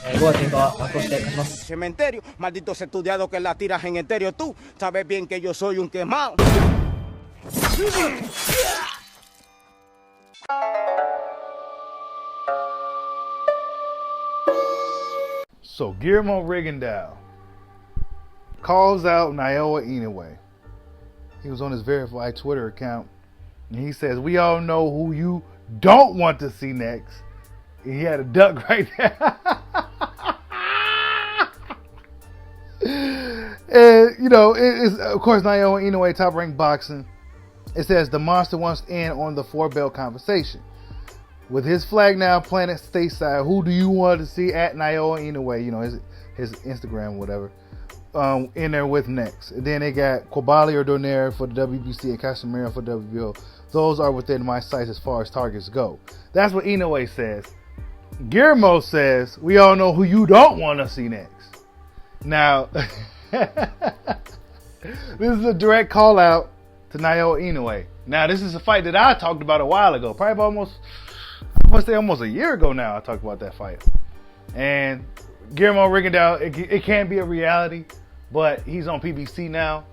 5月10日は幕をして勝ちます。 Cementerio, malditos estudiados que la tiras en etéreo. Tú sabes bien que yo soy un quemado. So Guillermo Rigondeaux calls out Naoya Inoue. He was on his verified Twitter account, and he says, "We all know who you don't want to see next." And he had a duck right there. And, you know, it's, of course, Naoya Inoue, top-ranked boxing. It says, the monster wants to end on the four-belt conversation. With his flag now planted stateside, who do you want to see at Naoya Inoue? You know, his Instagram, whatever. In there with next. And then they got Kobali or Donaire for the WBC and Casemiro for WBO. Those are within my sights as far as targets go. That's what Inoue says. Guillermo says, we all know who you don't want to see next. Now, this is a direct call out to Naoya Inoue. Now, this is a fight that I talked about a while ago. Probably almost a year ago now I talked about that fight. And Guillermo Rigondeaux, it can't be a reality, but he's on PBC now.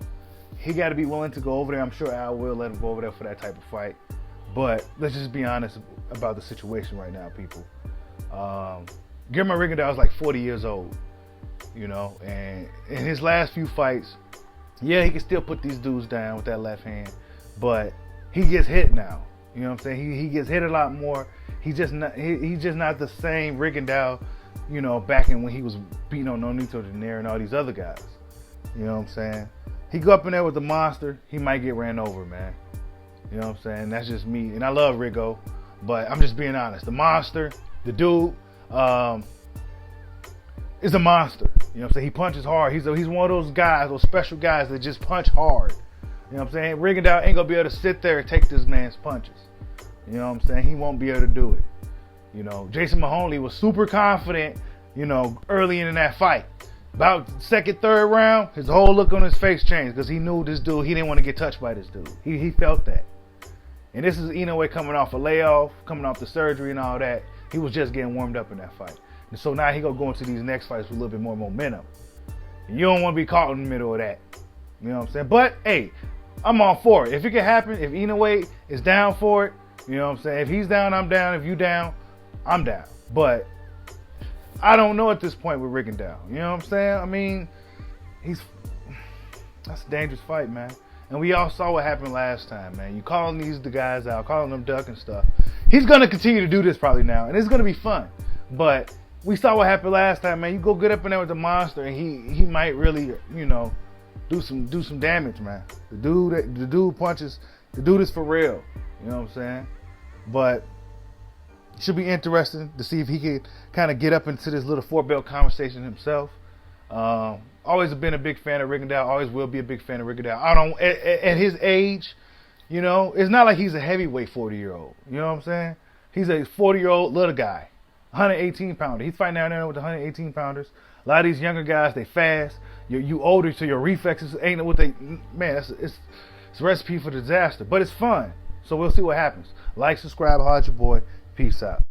He got to be willing to go over there. I'm sure Al will let him go over there for that type of fight. But let's just be honest about the situation right now, people. Guillermo Rigondeaux is like 40 years old, you know, and in his last few fights, yeah, he can still put these dudes down with that left hand, but he gets hit now. You know what I'm saying? He gets hit a lot more. He's just not the same Rigondeaux, you know, back in when he was beating on Nonito Donaire and all these other guys. You know what I'm saying? He go up in there with the monster, he might get ran over, man. You know what I'm saying? That's just me. And I love Rigo, but I'm just being honest. The monster, the dude, is a monster. You know what I'm saying? He punches hard. He's one of those guys, those special guys that just punch hard. You know what I'm saying? Rigondeaux ain't gonna be able to sit there and take this man's punches. You know what I'm saying? He won't be able to do it. You know, Jason Mahoney was super confident, you know, early in that fight. About second, third round, his whole look on his face changed because he knew this dude, he didn't want to get touched by this dude. He felt that. And this is Inoue coming off a layoff, coming off the surgery and all that. He was just getting warmed up in that fight. And so now he gonna go into these next fights with a little bit more momentum. And you don't want to be caught in the middle of that. You know what I'm saying? But, hey, I'm all for it. If it can happen, if Inoue is down for it, you know what I'm saying? If he's down, I'm down. If you down, I'm down. But I don't know at this point with Rigondeaux. You know what I'm saying? I mean, that's a dangerous fight, man. And we all saw what happened last time, man. You calling the guys out, calling them duck and stuff. He's going to continue to do this probably now, and it's going to be fun. But we saw what happened last time, man. You go get up in there with the monster, and he might really, you know, do some damage, man. The dude punches. The dude is for real. You know what I'm saying? But it should be interesting to see if he can kind of get up into this little four-belt conversation himself. Always been a big fan of Rigondeaux. Always will be a big fan of Rigondeaux. At his age, you know, it's not like he's a heavyweight 40-year-old. You know what I'm saying? He's a 40-year-old little guy, 118-pounder. He's fighting down there with the 118-pounders. A lot of these younger guys, they fast. You older, so your reflexes ain't what they. Man, it's a recipe for disaster. But it's fun. So we'll see what happens. Like, subscribe, holla at your boy. Peace out.